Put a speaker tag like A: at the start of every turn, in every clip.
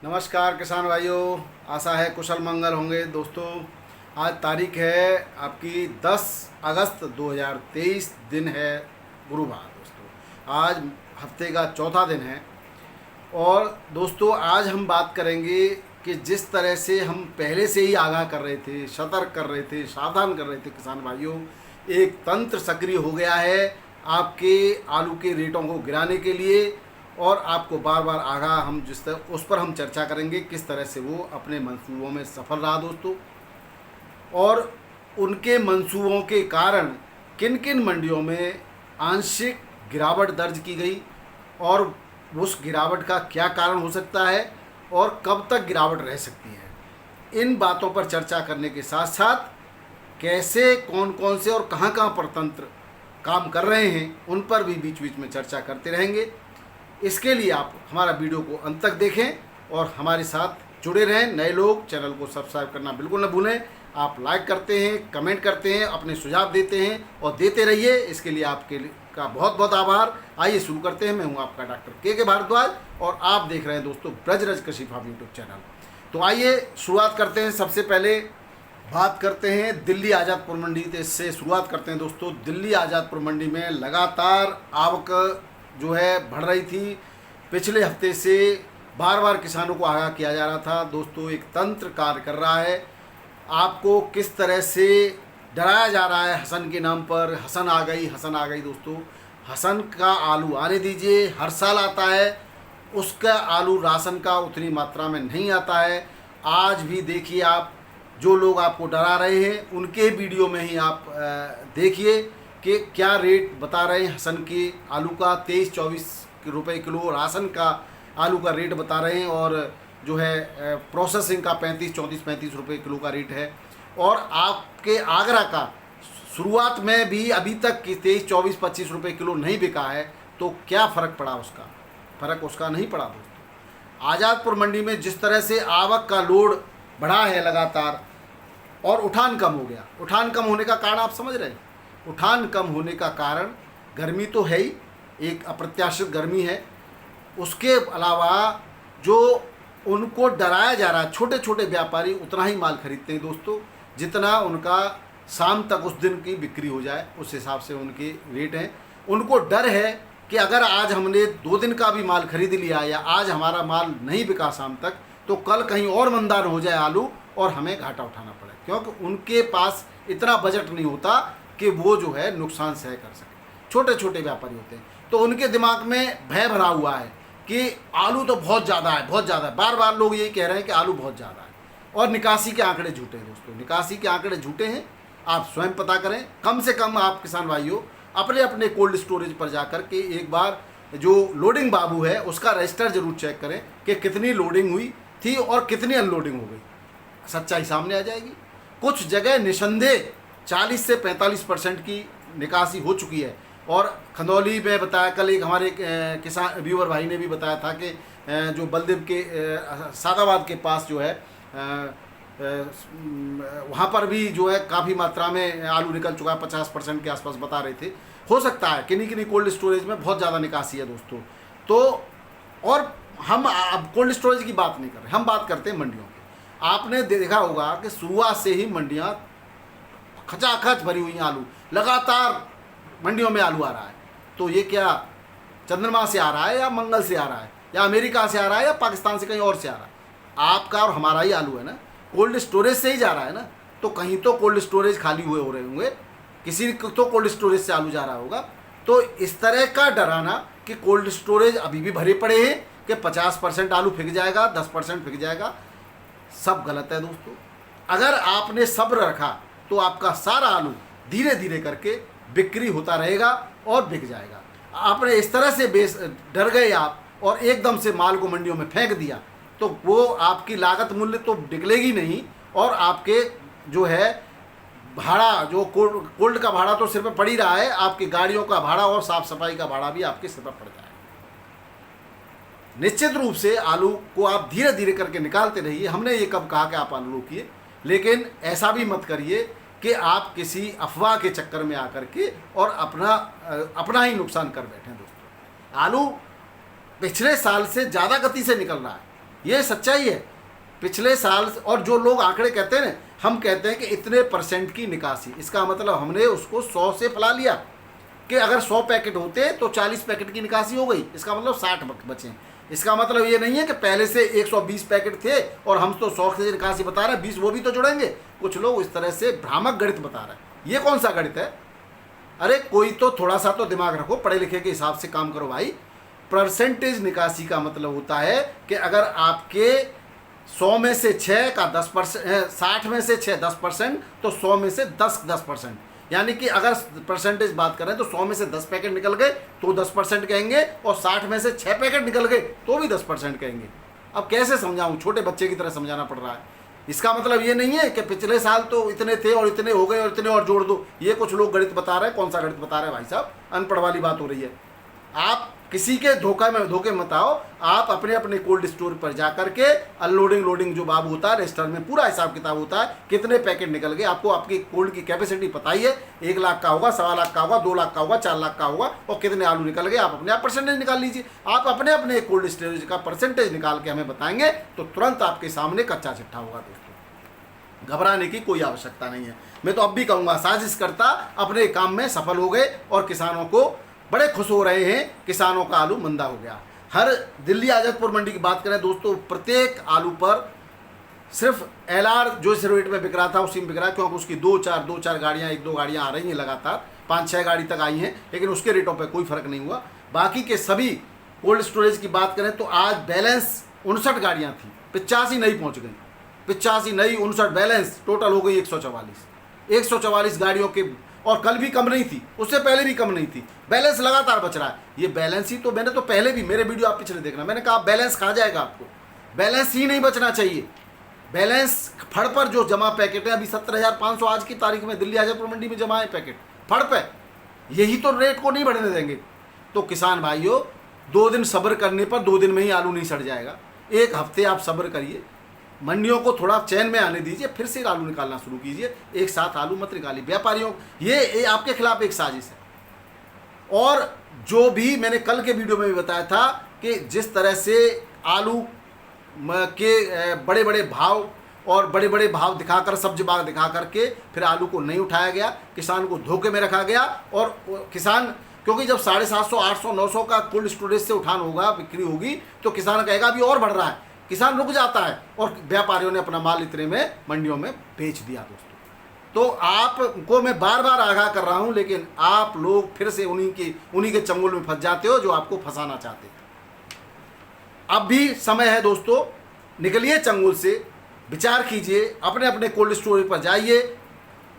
A: नमस्कार किसान भाइयों, आशा है कुशल मंगल होंगे। दोस्तों, आज तारीख है आपकी 10 अगस्त 2023, दिन है गुरुवार। दोस्तों, आज हफ्ते का चौथा दिन है। और दोस्तों, आज हम बात करेंगे कि जिस तरह से हम पहले से ही आगाह कर रहे थे, सतर्क कर रहे थे, सावधान कर रहे थे किसान भाइयों, एक तंत्र सक्रिय हो गया है आपके आलू के रेटों को गिराने के लिए। और आपको बार बार आगाह हम जिस तरह उस पर हम चर्चा करेंगे किस तरह से वो अपने मंसूबों में सफल रहा दोस्तों, और उनके मंसूबों के कारण किन किन मंडियों में आंशिक गिरावट दर्ज की गई और उस गिरावट का क्या कारण हो सकता है और कब तक गिरावट रह सकती है। इन बातों पर चर्चा करने के साथ साथ कैसे कौन कौन से और कहाँ पर तंत्र काम कर रहे हैं उन पर भी बीच बीच में चर्चा करते रहेंगे। इसके लिए आप हमारा वीडियो को अंत तक देखें और हमारे साथ जुड़े रहें। नए लोग चैनल को सब्सक्राइब करना बिल्कुल न भूलें। आप लाइक करते हैं, कमेंट करते हैं, अपने सुझाव देते हैं और देते रहिए। इसके लिए आपके का बहुत बहुत आभार। आइए शुरू करते हैं। मैं हूं आपका डॉक्टर के भारद्वाज और आप देख रहे हैं दोस्तों ब्रजराज कृषि फार्म यूट्यूब चैनल। तो आइए शुरुआत करते हैं। सबसे पहले बात करते हैं दिल्ली आज़ादपुर मंडी से शुरुआत करते हैं। दोस्तों, दिल्ली आज़ादपुर मंडी में लगातार आवक जो है बढ़ रही थी। पिछले हफ्ते से बार बार किसानों को आगाह किया जा रहा था। दोस्तों, एक तंत्र कार्य कर रहा है। आपको किस तरह से डराया जा रहा है हसन के नाम पर। हसन आ गई, हसन आ गई। दोस्तों, हसन का आलू आने दीजिए, हर साल आता है। उसका आलू राशन का उतनी मात्रा में नहीं आता है। आज भी देखिए, आप जो लोग आपको डरा रहे हैं उनके वीडियो में ही आप देखिए कि क्या रेट बता रहे हैं हसन के आलू का। 23-24 रुपये किलो राशन का आलू का रेट बता रहे हैं और जो है प्रोसेसिंग का 35 रुपये किलो का रेट है। और आपके आगरा का शुरुआत में भी अभी तक कि 23-24-25 रुपये किलो नहीं बिका है। तो क्या फ़र्क पड़ा? उसका फ़र्क उसका नहीं पड़ा। दोस्तों, आज़ादपुर मंडी में जिस तरह से आवक का लोड बढ़ा है लगातार और उठान कम हो गया। उठान कम होने का कारण आप समझ रहे हैं। उठान कम होने का कारण गर्मी तो है ही, एक अप्रत्याशित गर्मी है। उसके अलावा जो उनको डराया जा रहा है, छोटे छोटे व्यापारी उतना ही माल खरीदते हैं दोस्तों जितना उनका शाम तक उस दिन की बिक्री हो जाए, उस हिसाब से उनके रेट हैं। उनको डर है कि अगर आज हमने 2 दिन का भी माल खरीद लिया या आज हमारा माल नहीं बिका शाम तक, तो कल कहीं और मंदान हो जाए आलू और हमें घाटा उठाना पड़े, क्योंकि उनके पास इतना बजट नहीं होता कि वो जो है नुकसान सह कर सके। छोटे छोटे व्यापारी होते हैं तो उनके दिमाग में भय भरा हुआ है कि आलू तो बहुत ज़्यादा है, बहुत ज़्यादा है। बार बार लोग यही कह रहे हैं कि आलू बहुत ज़्यादा है। और निकासी के आंकड़े झूठे हैं दोस्तों, निकासी के आंकड़े झूठे हैं। आप स्वयं पता करें। कम से कम आप किसान भाइयों अपने अपने कोल्ड स्टोरेज पर जाकर के एक बार जो लोडिंग बाबू है उसका रजिस्टर जरूर चेक करें कि कितनी लोडिंग हुई थी और कितनी अनलोडिंग हो गई। सच्चाई सामने आ जाएगी। कुछ जगह निसंदेह 40 से 45% की निकासी हो चुकी है। और खंदौली में बताया, कल एक हमारे किसान व्यूअर भाई ने भी बताया था कि जो बलदेव के सादाबाद के पास जो है वहाँ पर भी जो है काफ़ी मात्रा में आलू निकल चुका है। 50% के आसपास बता रहे थे। हो सकता है किन्हीं किन्हीं कोल्ड स्टोरेज में बहुत ज़्यादा निकासी है दोस्तों। तो और हम अब कोल्ड स्टोरेज की बात नहीं कर रहे, हम बात करते हैं मंडियों की। आपने देखा होगा कि शुरुआत से ही मंडियाँ खचाखच भरी हुई हैं। आलू लगातार मंडियों में आलू आ रहा है। तो ये क्या चंद्रमा से आ रहा है या मंगल से आ रहा है या अमेरिका से आ रहा है या पाकिस्तान से कहीं और से आ रहा है? आपका और हमारा ही आलू है ना, कोल्ड स्टोरेज से ही जा रहा है ना। तो कहीं तो कोल्ड स्टोरेज खाली हुए हो रहे होंगे, किसी तो कोल्ड स्टोरेज से आलू जा रहा होगा। तो इस तरह का डराना कि कोल्ड स्टोरेज अभी भी भरे पड़े हैं कि 50% आलू फेंक जाएगा, 10% फेंक जाएगा, सब गलत है दोस्तों। अगर आपने सब्र रखा तो आपका सारा आलू धीरे धीरे करके बिक्री होता रहेगा और बिक जाएगा। आपने इस तरह से डर गए आप और एकदम से माल को मंडियों में फेंक दिया तो वो आपकी लागत मूल्य तो निकलेगी नहीं और आपके जो है भाड़ा, जो कोल्ड का भाड़ा तो सिर पर पड़ ही रहा है, आपकी गाड़ियों का भाड़ा और साफ सफाई का भाड़ा भी आपके सिर पर पड़ जाएगा। निश्चित रूप से आलू को आप धीरे धीरे करके निकालते रहिए। हमने ये कब कहा कि आप आलू रोकिए, लेकिन ऐसा भी मत करिए कि आप किसी अफवाह के चक्कर में आकर के और अपना ही नुकसान कर बैठे। दोस्तों, आलू पिछले साल से ज़्यादा गति से निकल रहा है। ये सच्चाई है। पिछले साल और जो लोग आंकड़े कहते हैं ना, हम कहते हैं कि इतने % की निकासी, इसका मतलब हमने उसको 100 से फैला लिया कि अगर 100 पैकेट होते तो 40 पैकेट की निकासी हो गई, इसका मतलब 60 बचे। इसका मतलब ये नहीं है कि पहले से 120 पैकेट थे और हम तो 100 से निकासी बता रहे हैं, 20 वो भी तो जुड़ेंगे। कुछ लोग इस तरह से भ्रामक गणित बता रहे हैं। ये कौन सा गणित है? अरे कोई तो थोड़ा सा तो दिमाग रखो, पढ़े लिखे के हिसाब से काम करो भाई। % निकासी का मतलब होता है कि अगर आपके 100 में से 6 का 10%, 60 में से 6 10%, तो 100 में से 10%। यानी कि अगर % बात करें तो 100 में से 10 पैकेट निकल गए तो 10% कहेंगे, और 60 में से 6 पैकेट निकल गए तो भी 10% कहेंगे। अब कैसे समझाऊं? छोटे बच्चे की तरह समझाना पड़ रहा है। इसका मतलब ये नहीं है कि पिछले साल तो इतने थे और इतने हो गए और इतने और जोड़ दो। ये कुछ लोग गणित बता रहे हैं। कौन सा गणित बता रहे हैं भाई साहब? अनपढ़ वाली बात हो रही है। आप किसी के धोखे मत आओ। आप अपने अपने कोल्ड स्टोर पर जाकर के अनलोडिंग लोडिंग जो बाबू होता है, रजिस्टर में पूरा हिसाब किताब होता है, कितने पैकेट निकल गए, आपको आपकी कोल्ड की कैपेसिटी पता ही है। 1 लाख का होगा, 1.25 लाख का होगा, 2 लाख का होगा, 4 लाख का होगा, और कितने आलू निकल गए, आप अपने आप % निकाल लीजिए। आप अपने अपने कोल्ड स्टोरेज का % निकाल के हमें बताएंगे तो तुरंत आपके सामने कच्चा चिट्ठा होगा। दोस्तों, घबराने की कोई आवश्यकता नहीं है। मैं तो अब भी कहूँगा, साजिशकर्ता अपने काम में सफल हो गए और किसानों को बड़े खुश हो रहे हैं। किसानों का आलू मंदा हो गया। हर दिल्ली आज़ादपुर मंडी की बात करें दोस्तों, प्रत्येक आलू पर सिर्फ LR जो इस रेट में बिक रहा था उसी में बिक रहा है, क्योंकि उसकी 2-4 गाड़ियाँ 1-2 गाड़ियाँ आ रही हैं लगातार, 5-6 गाड़ी तक आई हैं, लेकिन उसके रेटों पर कोई फर्क नहीं हुआ। बाकी के सभी कोल्ड स्टोरेज की बात करें तो आज बैलेंस 59 गाड़ियाँ थी, 85 नई पहुँच गई। 85 नई, 59 बैलेंस, टोटल हो गई 144 गाड़ियों के। और कल भी कम नहीं थी, उससे पहले भी कम नहीं थी। बैलेंस लगातार बच रहा है। ये बैलेंस ही तो, मैंने तो पहले भी, मेरे वीडियो आप पिछले देखना, मैंने कहा बैलेंस खा जाएगा आपको। बैलेंस ही नहीं बचना चाहिए। बैलेंस फड़ पर जो जमा पैकेट है, अभी 17,500 आज की तारीख में दिल्ली आज़ादपुर मंडी में जमा है पैकेट फड़ पे, यही तो रेट को नहीं बढ़ने देंगे। तो किसान भाइयों, 2 दिन सब्र करने पर 2 दिन में ही आलू नहीं सड़ जाएगा। 1 हफ्ते आप सब्र करिए, मंडियों को थोड़ा चैन में आने दीजिए, फिर से आलू निकालना शुरू कीजिए। एक साथ आलू मत निकालिए। व्यापारियों, ये आपके खिलाफ एक साजिश है। और जो भी मैंने कल के वीडियो में भी बताया था कि जिस तरह से आलू के बड़े बड़े भाव और बड़े बड़े भाव दिखाकर, सब्जी बाग दिखा करके फिर आलू को नहीं उठाया गया, किसान को धोखे में रखा गया। और किसान, क्योंकि जब 750, 800, 900 का कोल्ड स्टोरेज से उठान होगा, बिक्री होगी, तो किसान कहेगा अभी और बढ़ रहा है, किसान रुक जाता है, और व्यापारियों ने अपना माल इतने में मंडियों में बेच दिया। दोस्तों, तो आपको मैं बार बार आगाह कर रहा हूं, लेकिन आप लोग फिर से उन्हीं के चंगुल में फंस जाते हो जो आपको फंसाना चाहते हैं। अब भी समय है दोस्तों, निकलिए चंगुल से, विचार कीजिए, अपने अपने कोल्ड स्टोरेज पर जाइए,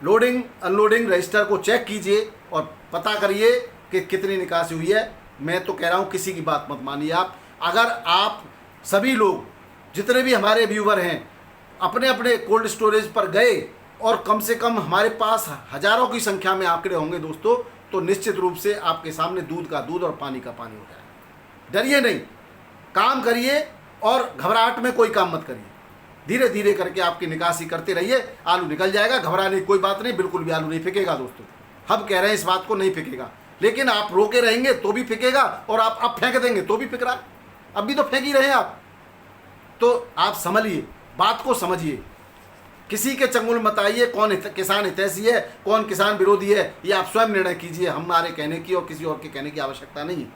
A: लोडिंग अनलोडिंग रजिस्टर को चेक कीजिए और पता करिए कि कितनी निकासी हुई है। मैं तो कह रहा हूँ किसी की बात मत मानिए आप। अगर आप सभी लोग, जितने भी हमारे व्यूवर हैं, अपने अपने कोल्ड स्टोरेज पर गए और कम से कम हमारे पास हज़ारों की संख्या में आंकड़े होंगे दोस्तों, तो निश्चित रूप से आपके सामने दूध का दूध और पानी का पानी हो जाएगा। डरिए नहीं, काम करिए और घबराहट में कोई काम मत करिए। धीरे धीरे करके आपकी निकासी करते रहिए, आलू निकल जाएगा। घबराने की कोई बात नहीं, बिल्कुल भी आलू नहीं फेंकेगा दोस्तों। हम कह रहे हैं इस बात को नहीं फेंकेगा, लेकिन आप रोके रहेंगे तो भी फेंकेगा, और आप अब फेंक देंगे तो भी फेंक रहा है। अब भी तो फेंक ही रहे हैं आप। तो आप समझिए, बात को समझिए, किसी के चंगुल मत आइए। कौन किसान हितैषी है, कौन किसान विरोधी है, ये आप स्वयं निर्णय कीजिए। हमारे कहने की और किसी और के कहने की आवश्यकता नहीं है।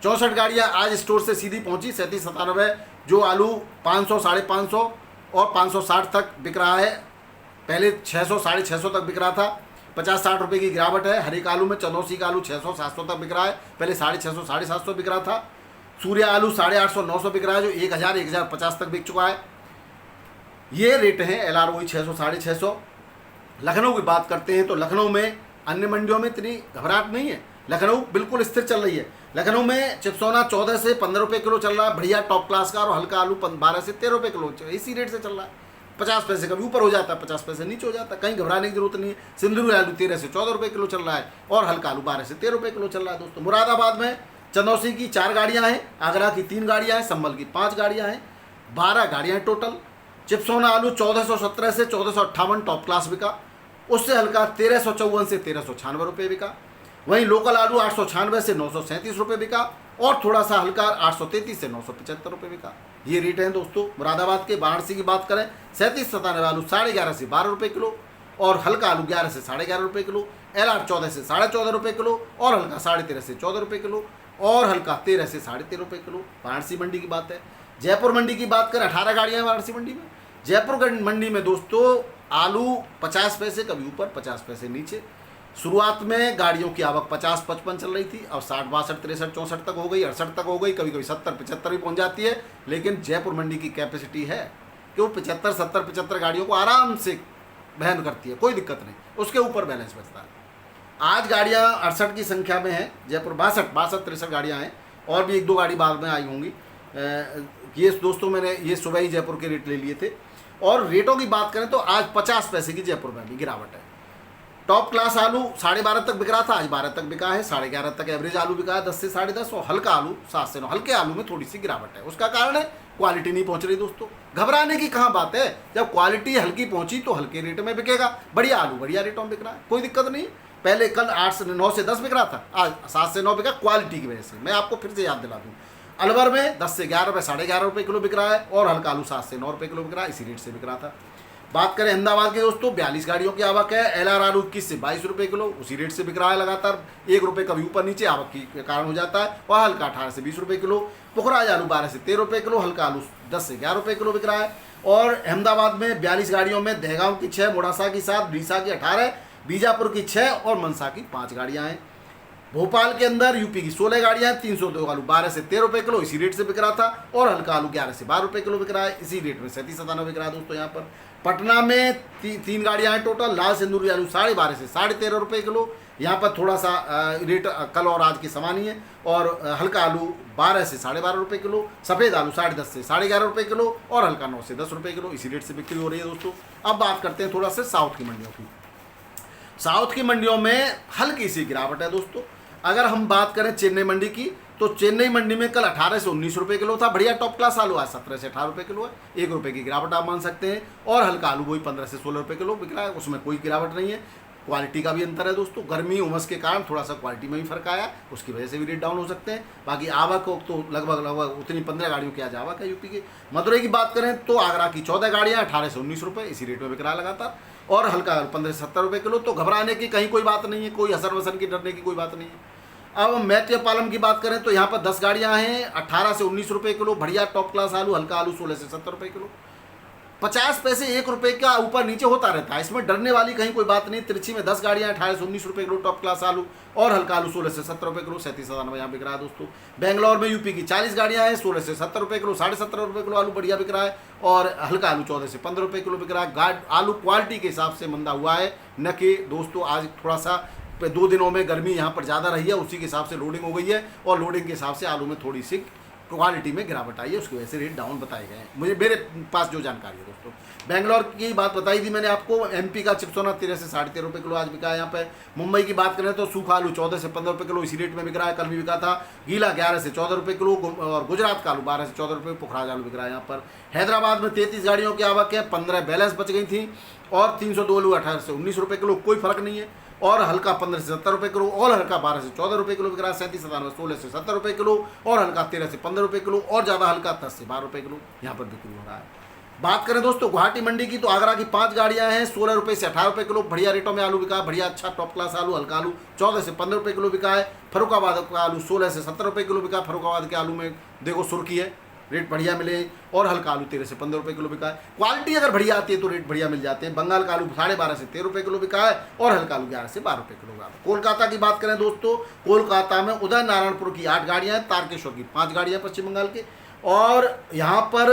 A: 64 गाड़ियाँ आज स्टोर से सीधी पहुँची, 37-97, जो आलू 500, 550 और 560 तक बिक रहा है। पहले 600, 650 तक बिक रहा था। 50-60 रुपये की गिरावट है। हर एक आलू में चनौसी का आलू 600-700 तक बिक रहा है, पहले 650, 750 बिक रहा था। सूर्या आलू 850, 900 बिक रहा है, जो 1000, 1050 तक बिक चुका है। ये रेट हैं LR वही 600, 650। लखनऊ की बात करते हैं तो लखनऊ में अन्य मंडियों में इतनी घबराहट नहीं है। लखनऊ बिल्कुल स्थिर चल रही है। लखनऊ में चिप्सोना 14 से 15 रुपये किलो चल रहा है, बढ़िया टॉप क्लास का, और हल्का आलू 12 से 13 रुपये किलो इसी रेट से चल रहा है। 50 पैसे कभी ऊपर हो जाता है, 50 पैसे नीचे हो जाता है, कहीं घबराने की जरूरत नहीं है। सिंदूरी आलू 13 से 14 रुपये किलो चल रहा है, और हल्का आलू 12 से 13 रुपये किलो चल रहा है दोस्तों। मुरादाबाद में चंदौसी की 4 गाड़ियाँ हैं, आगरा की 3 गाड़ियाँ हैं, संभल की 5 गाड़ियाँ हैं, 12 गाड़ियाँ हैं टोटल। चिप्सोना आलू 1417 से 1458 टॉप क्लास बिका, उससे हल्का 1354 से 1396 रुपये बिका। वहीं लोकल आलू 896 से 937 रुपये बिका, और थोड़ा सा हल्का 833 से 975 रुपये बिका। ये रेट हैं दोस्तों मुरादाबाद के। वाराणसी की बात करें 3797 आलू 11.5 से 12 रुपये किलो, और हल्का आलू 11 से 11.5 रुपये किलो, LR 14 से 14.5 रुपये किलो, और हल्का 13.5 से 14 रुपये किलो, और हल्का 13 से 13.5 रुपये किलो। वाराणसी मंडी की बात है। जयपुर मंडी की बात करें 18 गाड़ियाँ हैं वाराणसी मंडी में। जयपुर मंडी में दोस्तों आलू 50 पैसे कभी ऊपर 50 पैसे नीचे। शुरुआत में गाड़ियों की आवक 50-55 चल रही थी, अब 60, 62, 63, 64 तक हो गई, 68 तक हो गई, कभी कभी 70, 75 भी पहुंच जाती है। लेकिन जयपुर मंडी की कैपेसिटी है कि वो 75, 70, 75 गाड़ियों को आराम से वहन करती है, कोई दिक्कत नहीं, उसके ऊपर बैलेंस बचता है। आज गाड़ियाँ 68 की संख्या में है जयपुर, 62-63 गाड़ियाँ हैं, और भी 1-2 गाड़ी बाद में आई होंगी। ये दोस्तों मैंने ये सुबह ही जयपुर के रेट ले लिए थे। और रेटों की बात करें तो आज 50 पैसे की जयपुर में भी गिरावट है। टॉप क्लास आलू 12.5 तक बिक रहा था, आज 12 तक बिका है, 11.5 तक एवरेज आलू बिका है, 10 से 10.5, और हल्का आलू 7 से 9। हल्के आलू में थोड़ी सी गिरावट है, उसका कारण है क्वालिटी नहीं पहुंच रही दोस्तों। घबराने की कहाँ बात है, जब क्वालिटी हल्की पहुंची तो हल्के रेट में बिकेगा। बढ़िया आलू बढ़िया रेटों में बिक रहा है, कोई दिक्कत नहीं। पहले कल 9 से 10 बिक रहा था, आज 7 से 9 बिका, क्वालिटी की वजह से। मैं आपको फिर से याद दिला दूँ, अलवर में 10 से 11 रुपये, 11.5 रुपये किलो बिक रहा है, और हल्का आलू 7 से 9 रुपये किलो बिक रहा है, इसी रेट से बिक रहा था। बात करें अहमदाबाद के दोस्तों 42 गाड़ियों की आवक है। LR आलू 21 से 22 रुपये किलो, उसी रेट से बिक रहा है लगातार। 1 रुपये कभी ऊपर नीचे आवक के कारण हो जाता है। और हल्का 18 से 20 रुपये किलो, पुखराज आलू 12 से 13 रुपये किलो, हल्का आलू 10 से 11 रुपये किलो बिक रहा है। और अहमदाबाद में 42 गाड़ियों में दहगांव की 6, मोड़ासा की 7, डीसा की 18, बीजापुर की 6 और मनसा की 5 गाड़ियाँ हैं। भोपाल के अंदर यूपी की 16 गाड़ियाँ हैं। 302 आलू 12 से 13 रुपये किलो, इसी रेट से बिक रहा था। और हल्का आलू 11 से 12 रुपये किलो बिक रहा है, इसी रेट में 3797 बिक रहा है दोस्तों। यहाँ पर पटना में 3 गाड़ियाँ हैं टोटल। लाल सिंदूरी आलू 12.5 से 13.5 रुपये किलो, यहाँ पर थोड़ा सा रेट कल और आज के समान ही है। और हल्का आलू 12 से 12.5 रुपये किलो, सफ़ेद आलू 10.5 से 11.5 रुपये किलो, और हल्का 9 से 10 रुपये किलो, इसी रेट से बिक्री हो रही है दोस्तों। अब बात करते हैं थोड़ा सा साउथ की मंडियों की। साउथ की मंडियों में हल्की सी गिरावट है दोस्तों। अगर हम बात करें चेन्नई मंडी की, तो चेन्नई मंडी में कल 18 से 19 रुपये किलो था बढ़िया टॉप क्लास आलू, आज 17 से 18 रुपये किलो है। 1 रुपये की गिरावट आप मान सकते हैं। और हल्का आलू वही 15 से 16 रुपये किलो बिक रहा है, उसमें कोई गिरावट नहीं है। क्वालिटी का भी अंतर है दोस्तों, गर्मी उमस के कारण थोड़ा सा क्वालिटी में भी फर्क आया, उसकी वजह से भी रेट डाउन हो सकते हैं। बाकी आवक तो लगभग उतनी 15 गाड़ियों की आज आवक है यूपी की। मदुरई की बात करें तो आगरा की 14 गाड़ियाँ 18 से 19 रुपये, इसी रेट में बिक रहा है लगातार। और हल्का 15 से 70 रुपये किलो, तो घबराने की कहीं कोई बात नहीं है, कोई हसन वसन की डरने की कोई बात नहीं है। अब मैत्रेयपालम की बात करें तो यहाँ पर 10 गाड़ियाँ हैं 18 से 19 रुपये किलो, बढ़िया टॉप क्लास आलू, हल्का आलू 16 से 70 रुपये किलो। 50 पैसे 1 रुपये का ऊपर नीचे होता रहता है, इसमें डरने वाली कहीं कोई बात नहीं। तिरछी में 10 गाड़ियाँ 18 से 19 रुपये किलो टॉप क्लास आलू, और हल्का आलू 16 से 70 रुपये किलो, 37,000 यहाँ बिक रहा है दोस्तों। बेंगलोर में यूपी की 40 गाड़ियाँ हैं 16 से 70 रुपये किलो, 17.5 रुपये किलो आलू बढ़िया बिक रहा है। और हल्का आलू 14 से 15 रुपये किलो बिक रहा है। आलू क्वालिटी के हिसाब से मंदा हुआ है, न कि दोस्तों आज थोड़ा सा 2 दिनों में गर्मी यहाँ पर ज़्यादा रही है, उसी के हिसाब से लोडिंग हो गई है, और लोडिंग के हिसाब से आलू में थोड़ी सी क्वालिटी में गिरावट आई है, उसकी वजह से रेट डाउन बताए गए हैं मेरे पास जो जानकारी है दोस्तों। बेंगलोर की बात बताई थी मैंने आपको। एमपी का चिपसोना 13 से 13.5 रुपये किलो आज बिका है यहाँ पे। मुंबई की बात करें तो सूखा आलू 14 से 15 रुपये किलो, इसी रेट में बिक रहा है, कल भी बिका था। गीला 11 से 14 रुपये किलो, और गुजरात का आलू 12 से 14 रुपये, पुखराज आलू बिक रहा है यहाँ पर। हैदराबाद में 33 गाड़ियों की आवक है, 15 बैलेंस बच गई थी, और 302 आलू 18 से 19 रुपये किलो, कोई फर्क नहीं है। और हल्का 15 से 70 रुपये किलो, और हल्का 12 से 14 रुपये किलो बिक रहा है। 37,97 16 से 70 रुपये किलो, और हल्का 13 से 15 रुपये किलो, और ज़्यादा हल्का 10 से 12 रुपये किलो यहाँ पर बिक्री हो रहा है। बात करें दोस्तों गुवाहाटी मंडी की, तो आगरा की 5 गाड़ियाँ हैं 16 रुपये से 18 रुपये किलो, बढ़िया रेटों में आलू बिका है, बढ़िया अच्छा टॉप क्लास आलू, हल्का आलू 14 से 15 रुपये किलो बिका है। फरुखाबाद का आलू 16 से 70 रुपये किलो बिका है। फरुखाबाद के आलू में देखो सुर्खी है, रेट बढ़िया मिले। और हल्का आलू 13 से 15 रुपये किलो बिका है। क्वालिटी अगर बढ़िया आती है तो रेट बढ़िया मिल जाते हैं। बंगाल का आलू 12.5 से 13 रुपये किलो बिका है, और हल्का आलू 11 से 12 रुपये किलो बिका है। कोलकाता की बात करें दोस्तों, कोलकाता में उदय नारायणपुर की 8 गाड़ियाँ हैं, तारकेश्वर की 5 गाड़ियाँ पश्चिम बंगाल के। और यहाँ पर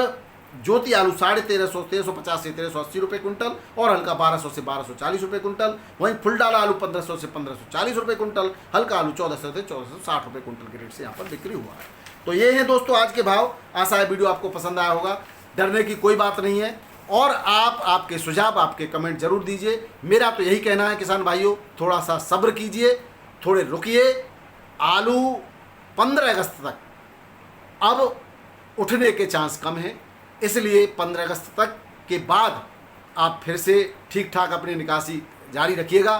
A: ज्योति आलू 1350 से 1380 रुपये कुंटल, और हल्का 1200 से 1240 रुपये कुंटल। वहीं फुलडाला आलू 1500 से 1540 रुपये कुंटल, हल्का आलू 1400 से 1460 रुपये कुंटल के रेट से यहाँ पर बिक्री हुआ है। तो ये है दोस्तों आज के भाव। आशा है वीडियो आपको पसंद आया होगा, डरने की कोई बात नहीं है। और आपके सुझाव, आपके कमेंट जरूर दीजिए। मेरा तो यही कहना है किसान भाइयों, थोड़ा सा सब्र कीजिए, थोड़े रुकिए। आलू 15 अगस्त तक अब उठने के चांस कम हैं, इसलिए 15 अगस्त तक के बाद आप फिर से ठीक ठाक अपनी निकासी जारी रखिएगा।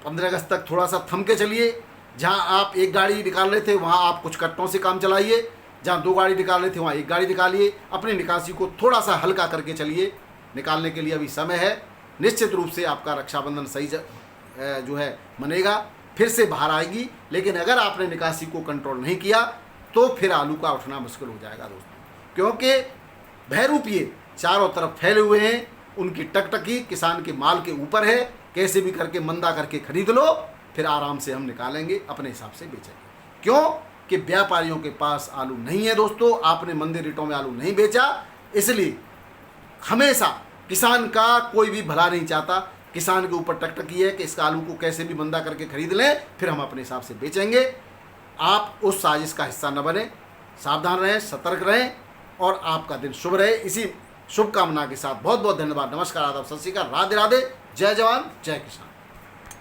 A: 15 अगस्त तक थोड़ा सा थम के चलिए। जहां आप एक गाड़ी निकाल रहे थे वहां आप कुछ कट्टों से काम चलाइए। जहाँ 2 गाड़ी निकाल रहे थे वहाँ 1 गाड़ी निकालिए। अपनी निकासी को थोड़ा सा हल्का करके चलिए, निकालने के लिए अभी समय है। निश्चित रूप से आपका रक्षाबंधन सही जो है मनेगा, फिर से बाहर आएगी। लेकिन अगर आपने निकासी को कंट्रोल नहीं किया तो फिर आलू का उठना मुश्किल हो जाएगा दोस्तों, क्योंकि बहरूपिये चारों तरफ फैले हुए हैं। उनकी टकटकी किसान के माल के ऊपर है। कैसे भी करके मंदा करके खरीद लो, फिर आराम से हम निकालेंगे, अपने हिसाब से बेचेंगे। क्यों कि व्यापारियों के पास आलू नहीं है दोस्तों। आपने मंदी रेटों में आलू नहीं बेचा, इसलिए हमेशा किसान का कोई भी भला नहीं चाहता। किसान के ऊपर टकटकी है कि इसका आलू को कैसे भी मंदा करके खरीद लें, फिर हम अपने हिसाब से बेचेंगे। आप उस साजिश का हिस्सा न बने, सावधान रहें, सतर्क रहें और आपका दिन शुभ रहे। इसी शुभकामना के साथ बहुत बहुत धन्यवाद। नमस्कार, आदाब, सत श्री अकाल, राधे राधे, जय जवान जय किसान।